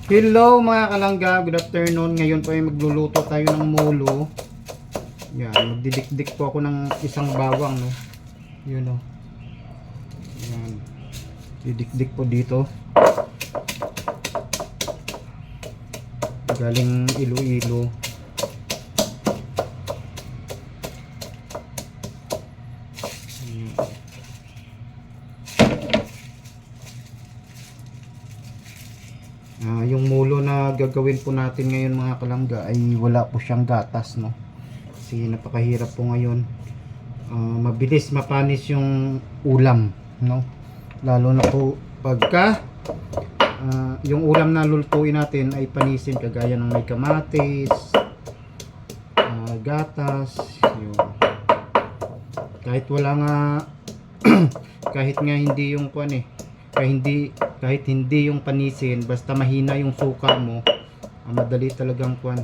Hello mga kalangga, good afternoon. Ngayon po ay magluluto tayo ng molo. Yan, magdidikdik po ako ng isang bawang, no. Yun, no. Yan. Didikdik po dito. Galing Iloilo. Yung mulo na gagawin po natin ngayon mga kalangga ay wala po siyang gatas, no. Kasi napakahirap po ngayon. Mabilis mapanis yung ulam, no. Lalo na po pagka yung ulam na lulutuin natin ay panisin kagaya ng may kamatis, gatas, yun. Kahit wala nga kahit nga hindi yung kuan kahit hindi yung panisin, basta mahina yung suka mo, madali talagang kuan,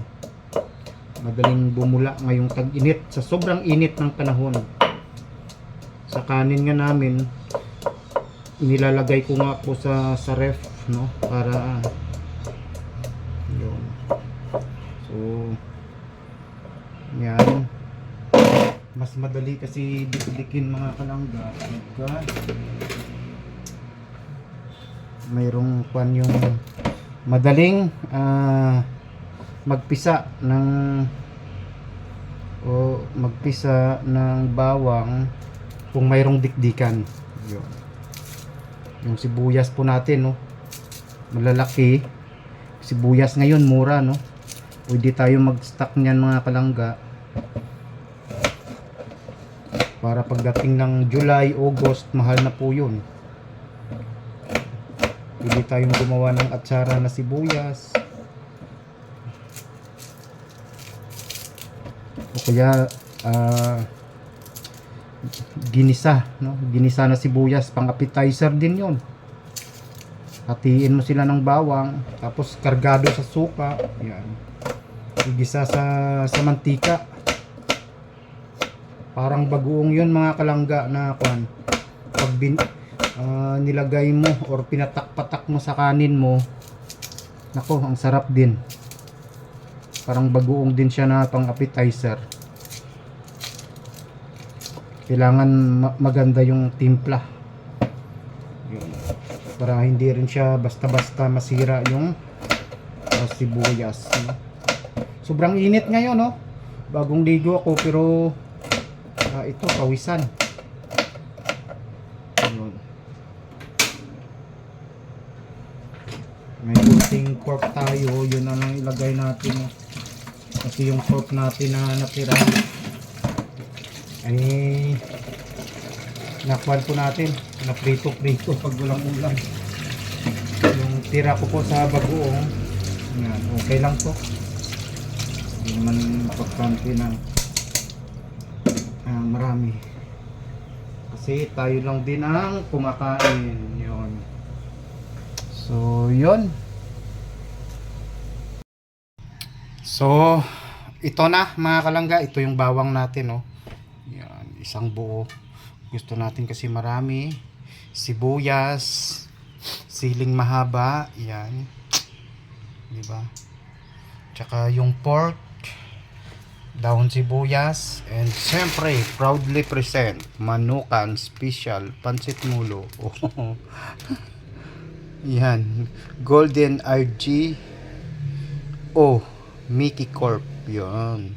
madaling bumula ngayong tag-init, sa sobrang init ng panahon. Sa kanin nga namin, inilalagay ko nga po sa ref, no, para yun. So yan, mas madali kasi dikdikin mga kalangga pagka mayroong kwan, yung madaling magpisa ng bawang kung mayroong dikdikan. Yun. Yung sibuyas po natin, no, malalaki. Sibuyas ngayon mura, no. Pwede tayo mag-stock niyan mga kalangga para pagdating ng July, August, mahal na po yun. Pwede tayong gumawa ng atsara na sibuyas, o kaya ginisa, no? Ginisa na sibuyas, pang appetizer din yon. Hatiin mo sila ng bawang, tapos kargado sa suka, yan, igisa sa mantika. Parang bagoong yun mga kalangga na kwan. Pag nilagay mo or pinatak-patak mo sa kanin mo, nako, ang sarap din. Parang bagoong din siya na pang appetizer. Kailangan maganda yung timpla. Yun. Para hindi rin siya basta-basta masira yung sibuyas, no? Sobrang init ngayon, no. Bagong ligo ako pero ito pawisan. Yun. May kunting pork tayo, yun na lang ilagay natin, no? Kasi yung pork natin na natira ay nakwan po natin, na prito pag walang ulam. Yung tira ko po sa bagoong, yan, okay lang po. Hindi naman mapagkanti ng marami, kasi tayo lang din ang kumakain. Yun. So yun. So ito na mga kalangga, ito yung bawang natin, no. Yan, isang buo. Gusto natin kasi marami. Sibuyas, siling mahaba, yan, di ba? Tsaka yung pork, dahon sibuyas, and siyempre proudly present Manukan Special Pancit Mulo. Oh. Yan, Golden RG Mickey Corp. Yan,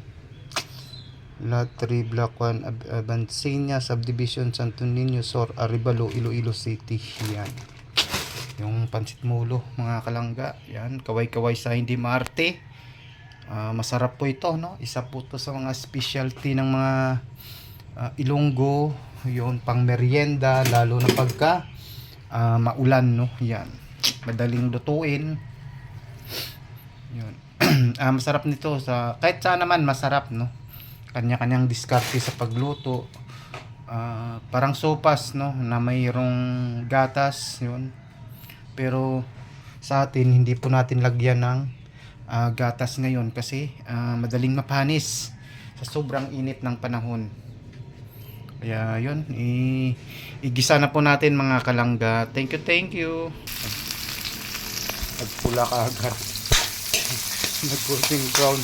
Lot 3 Block 1 Abansinya Subdivision, Santo Niño Sur, Arevalo, Iloilo City. Yan, yung pancit mulo mga kalangga. Yan, kaway-kaway sa hindi maarte. Masarap po ito, no. Isa po to sa mga specialty ng mga Ilonggo. Yun, pang merienda, lalo na pagka maulan, no. Yan, madaling lutuin. Yun. Masarap nito, sa kahit saan naman masarap, no. Kanya-kanyang diskarte sa pagluto. Parang sopas, no, na mayroong gatas, yun. Pero sa atin, hindi po natin lagyan ng gatas ngayon kasi madaling mapanis sa sobrang init ng panahon. Kaya yun, igisa na po natin mga kalangga. Thank you. Nagpula ka agad. Nag golden brown.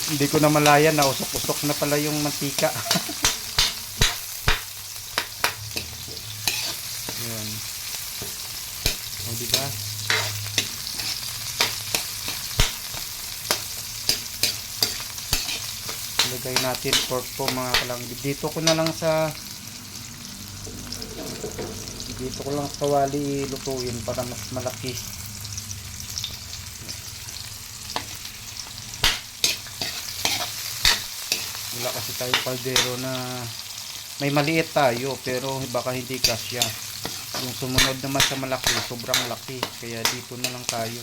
Hindi ko na malaya na usok-usok na pala yung mantika. Ayan. O diba? Ilagay natin pork po mga kalangga. Dito ko lang sa wali lutuin para mas malaki. Wala kasi tayo kaldero na may maliit tayo pero baka hindi kasya. Yung sumunod naman sa malaki, sobrang laki. Kaya dito na lang tayo.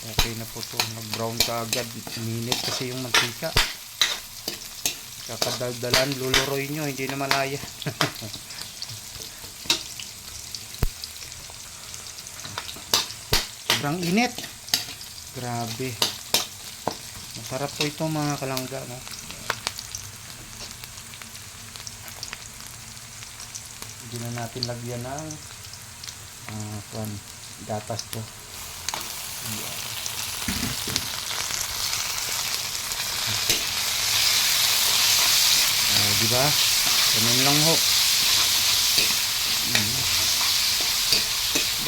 Okay na po to. Nag-brown ka agad. Minute kasi yung mantika. Kakadaldalan, luluroy nyo. Hindi na malaya. Sobrang init. Grabe. Masarap po ito mga kalangga. No? Hindi na natin lagyan ng gatas to. Diba? Ganun lang ho.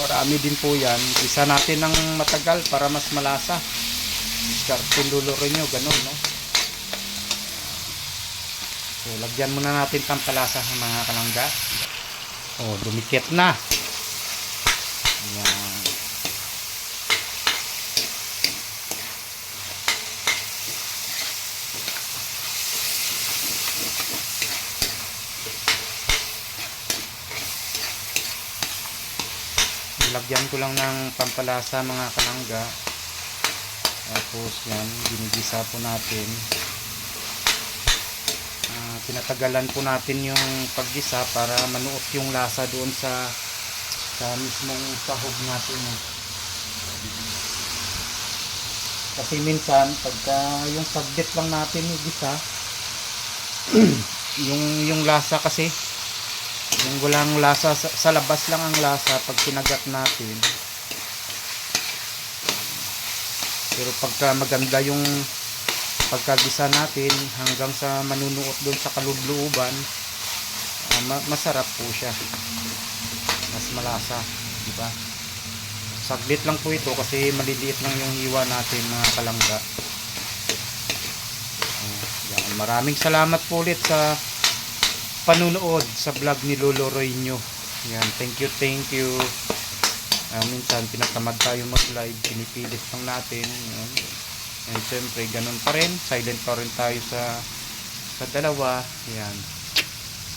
Marami din po yan. Isa natin ng matagal para mas malasa. Discarding lulurin nyo. Ganun, no? So, lagyan muna natin pampalasa sa mga kalangga. Oh, dumikit na. Ayan. Lagyan ko lang ng pampalasa mga kalangga. Tapos yan, ginigisa po natin. Pinatagalan po natin yung paggisa para manuot yung lasa doon sa mismong sahog natin. Kasi minsan pagka yung saglit lang natin igisa, yung lasa kasi yung walang lasa sa labas lang ang lasa pag kinagat natin. Pero pagka maganda yung pagkagisa natin hanggang sa manunuot doon sa kalooban, masarap po siya. Mas malasa, di ba? Saglit lang po ito kasi maliliit lang yung hiwa natin mga kalangga. Yan. Maraming salamat po ulit sa panunood sa vlog ni Lolo Roy nyo. Yan, thank you. Minsan pinatamad tayo mag live, pinipilit lang natin. Yan. And syempre ganun pa rin, silent pa rin tayo sa dalawa. Yan,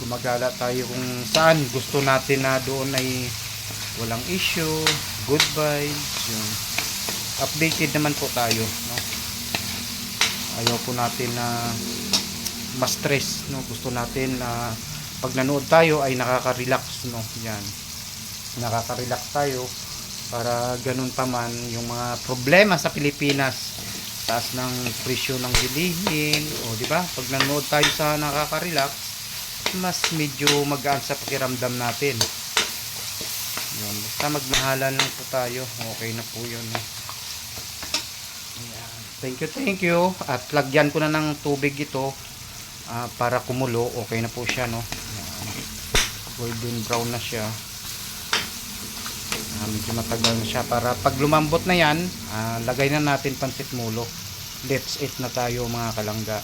gumagala tayo kung saan gusto natin na doon ay walang issue, good vibes. Yun. Updated naman po tayo, no? Ayaw po natin na ma-stress, no? Gusto natin na pag nanood tayo ay nakaka-relax, no? Yan. Nakaka-relax tayo para ganun pa man yung mga problema sa Pilipinas, taas ng presyo ng bilihin, o di ba? Pag nanood tayo sa nakaka-relax, mas medyo magaan sa pakiramdam natin. Yun. Basta magmahalan lang po tayo, okay na po yun, no? Thank you. At lagyan ko na ng tubig ito para kumulo. Okay na po siya, no? Golden brown na siya. Medyo matagal na siya. Para pag lumambot na yan, lagay na natin pansit mulo. Let's eat na tayo mga kalangga.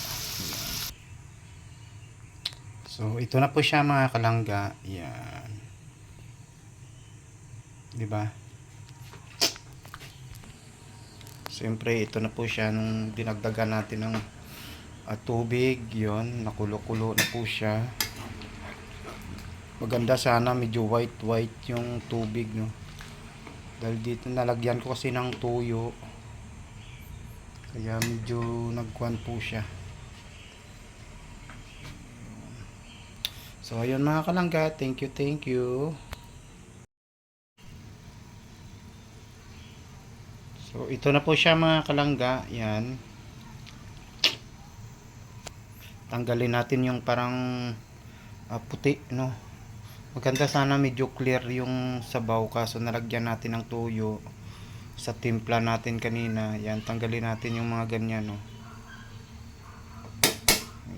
So ito na po siya mga kalangga. Yan. Diba? Siyempre ito na po siya nung dinagdagan natin ng tubig. Yon, nakulo-kulo na po siya. Maganda sana medyo white yung tubig, no? Dahil dito nalagyan ko kasi ng tuyo, kaya medyo nagkuhan po siya. So ayun mga kalangga, thank you. So ito na po siya mga kalangga. Yan, tanggalin natin yung parang puti, no? Maganda sana medyo clear yung sabaw, kaso nalagyan natin ng tuyo sa timpla natin kanina. Yan, tanggalin natin yung mga ganyan, no.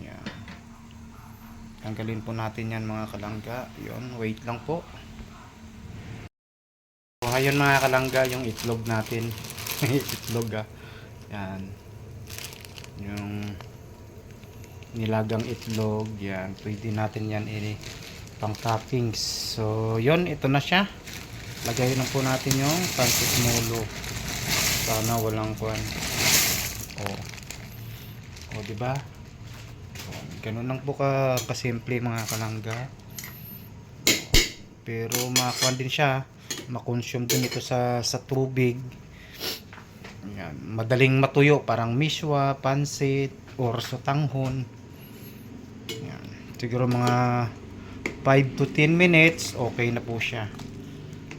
Yan. Tanggalin po natin yan mga kalangga. Yun, wait lang po. So, ayun mga kalangga, yung itlog natin. Itlog Yan. Yung nilagang itlog. Yan, pwede natin yan pang toppings. So, yun, ito na siya. Lagay na po natin yung pancit molo. Sana walang kuwan. Oh. Oh, di ba? Ganun lang po kasimple mga kalangga. Pero makuan din siya, makonsume din ito sa tubig. Yan, madaling matuyo, parang miswa, pansit or sotanghon. Yan. Siguro mga 5 to 10 minutes, okay na po siya.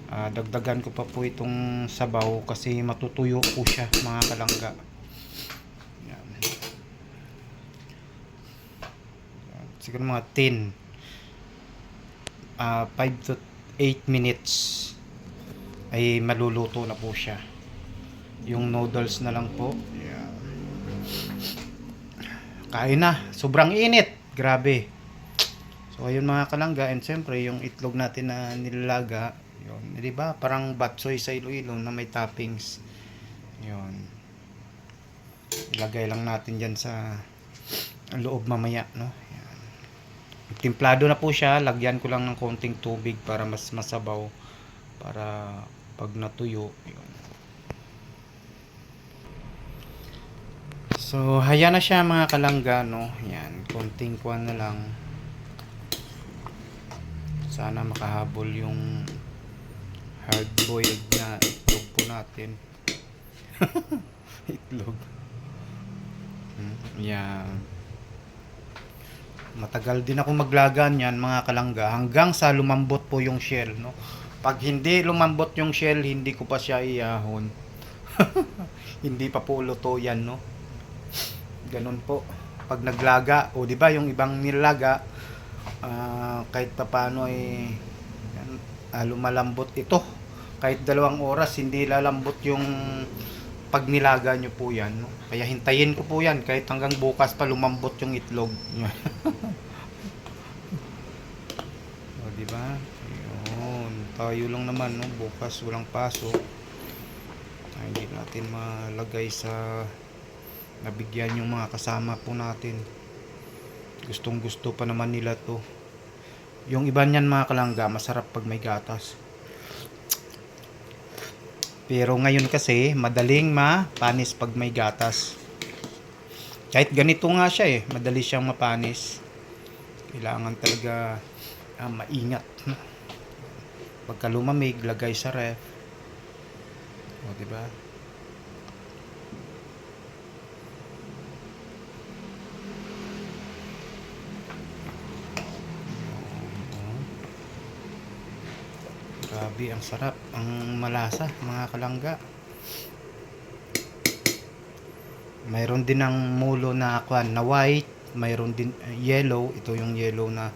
Dagdagan ko pa po itong sabaw kasi matutuyo po siya mga kalangga. Yan. Siguro mga 5 to 8 minutes ay maluluto na po siya. Yung noodles na lang po. Yan. Kain na, sobrang init, grabe. So ayun mga kalangga, and siyempre yung itlog natin na nilalaga, yun, di ba? Parang batsoy sa Iloilo na may toppings. Yun. Ilagay lang natin diyan sa loob mamaya, no? Yan. Timplado na po siya, lagyan ko lang ng konting tubig para mas masabaw, para pag natuyo, yun. So, haya na siya mga kalangga, no? Yan, konting kuwan na lang. Sana makahabol yung hard boiled na itlog po natin. Itlog. Yan. Matagal din ako maglaga niyan mga kalangga hanggang sa lumambot po yung shell, no? Pag hindi lumambot yung shell, hindi ko pa siya iahon. Hindi pa po luto yan, no? Ganun po. Pag naglaga, o di ba yung ibang nilaga, kahit pa paano lumalambot ito. Kahit 2 oras hindi lalambot yung pag nilaga nyo po yan, no? Kaya hintayin ko po yan kahit hanggang bukas pa lumambot yung itlog. O di ba? Ayun, tayo lang naman, no? Bukas walang pasok. Hindi natin malagay sa nabigyan yung mga kasama po natin. Gustong gusto pa naman nila to. Yung iba niyan mga kalangga, masarap pag may gatas. Pero ngayon kasi, madaling mapanis pag may gatas. Kahit ganito nga siya madali siyang mapanis. Kailangan talaga maingat. Pagka lumamig, lagay sa ref. O, diba? Grabe, ang sarap, ang malasa mga kalangga. Mayroon din ng mulo na na white, mayroon din yellow. Ito yung yellow na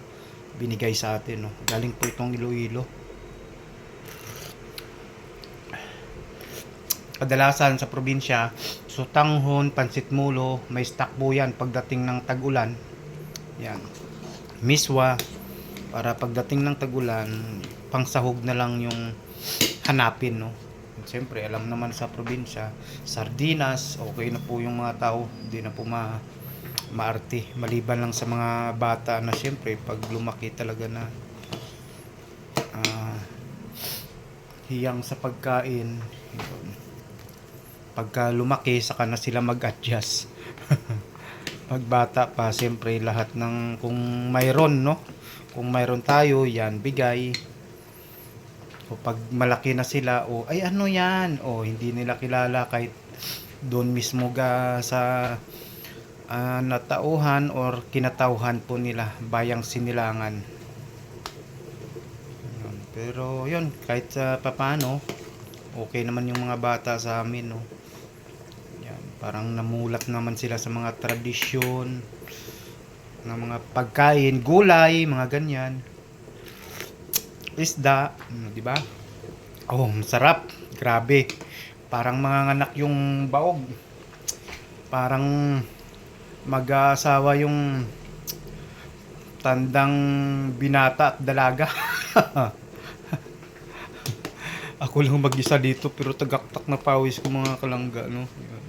binigay sa atin, no? Galing po itong Iloilo. Kadalasan sa probinsya, sotanghon, pansit mulo, may stock po yan pagdating ng tag-ulan. Yan. Miswa, para pagdating ng tag-ulan, pangsahog na lang yung hanapin, no? Siyempre, alam naman sa probinsya, sardinas, okay na po yung mga tao, hindi na po maarte. Maliban lang sa mga bata na siyempre, pag lumaki talaga na hiyang sa pagkain, yun. Pagka lumaki, saka na sila mag-adjust. Pag bata pa, siyempre, lahat ng, kung mayroon, no? Kung mayroon tayo, yan, bigay. O pag malaki na sila, ay ano yan, hindi nila kilala kahit doon mismo sa natauhan or kinatauhan po nila, bayang sinilangan. Pero yun, kahit sa papano, okay naman yung mga bata sa amin, no? Yan, parang namulat naman sila sa mga tradisyon ng mga pagkain, gulay, mga ganyan. isda, di ba? Oh, masarap. Grabe. Parang manganganak yung baog. Parang mag-aasawa yung tandang binata at dalaga. Ako lang mag-isa dito pero tagaktak na pawis ko mga kalangga, no? Yan.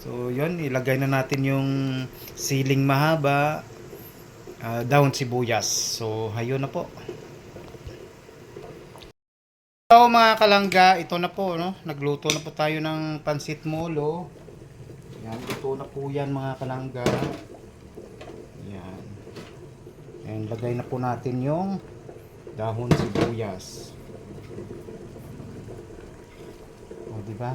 So, yun, ilagay na natin yung siling mahaba, dahon sibuyas. So, hayun na po. So, mga kalangga, ito na po, no? Nagluto na po tayo ng pansit molo. Yan, luto na po yan mga kalangga. Yan. And lagay na po natin yung dahon sibuyas. O, di ba?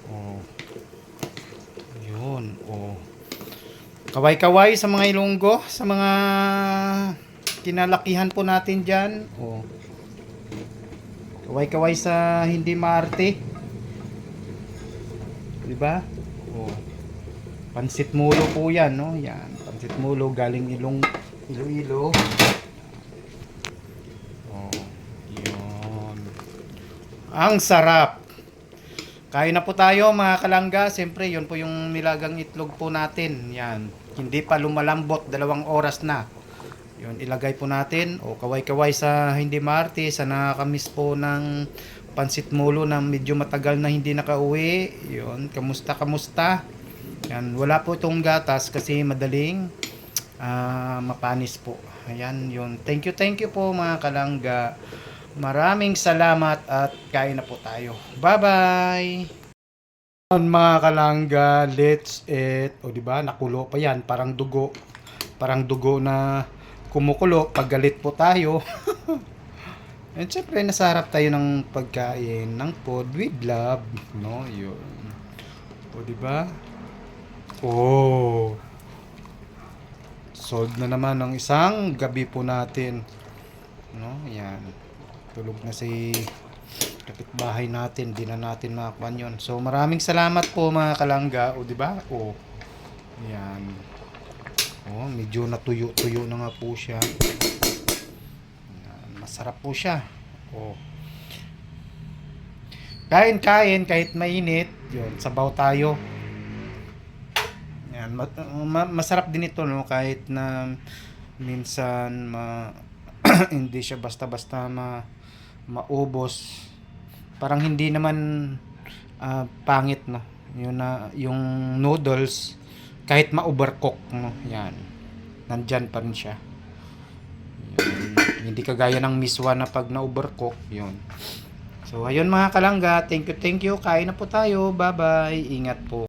O. Yun, o. Kaway-kaway sa mga Ilonggo, sa mga kinalakihan po natin dyan. O. Kaway-kaway sa hindi maarte. Di ba? O. Pansit mulo po yan, no? Yan, pansit mulo galing Iloilo. Oh, yun. Ang sarap. Kain na po tayo mga kalangga. Siyempre, yun po yung nilagang itlog po natin. Yan. Hindi pa lumalambot, 2 oras na. Yun, ilagay po natin. O, kaway-kaway sa hindi maarte. Sa nakakamiss po ng pansit mulo na medyo matagal na hindi nakauwi. Yun, kamusta? Yan, wala po itong gatas kasi madaling mapanis po. Ayan, yun. Thank you po mga kalangga. Maraming salamat at kain na po tayo. Bye-bye! Mga kalangga, let's eat. O, diba? Nakulo pa yan. Parang dugo. Parang dugo na kumukulo. Pag galit po tayo. And syempre, nasarap tayo ng pagkain ng food with love. No? Yun. O, diba? Oh. Solve na naman ang isang gabi po natin. No? Yan. Tulog na si kapitbahay natin. Di na natin makakuan yun. So, maraming salamat po mga kalangga. O, diba? O. Yan. O, medyo natuyo-tuyo na nga po siya. Yan. Masarap po siya. O. Kain kahit mainit. Yun. Sabaw tayo. Yan, masarap din ito, no, kahit na minsan hindi siya basta-basta maubos. Parang hindi naman pangit, no. Yung noodles kahit ma-overcook, no. Yan. Nandyan pa rin siya. Yan. Hindi kagaya ng miswa na pag na-overcook, yun. So ayun mga kalangga, thank you. Kain na po tayo. Bye-bye. Ingat po.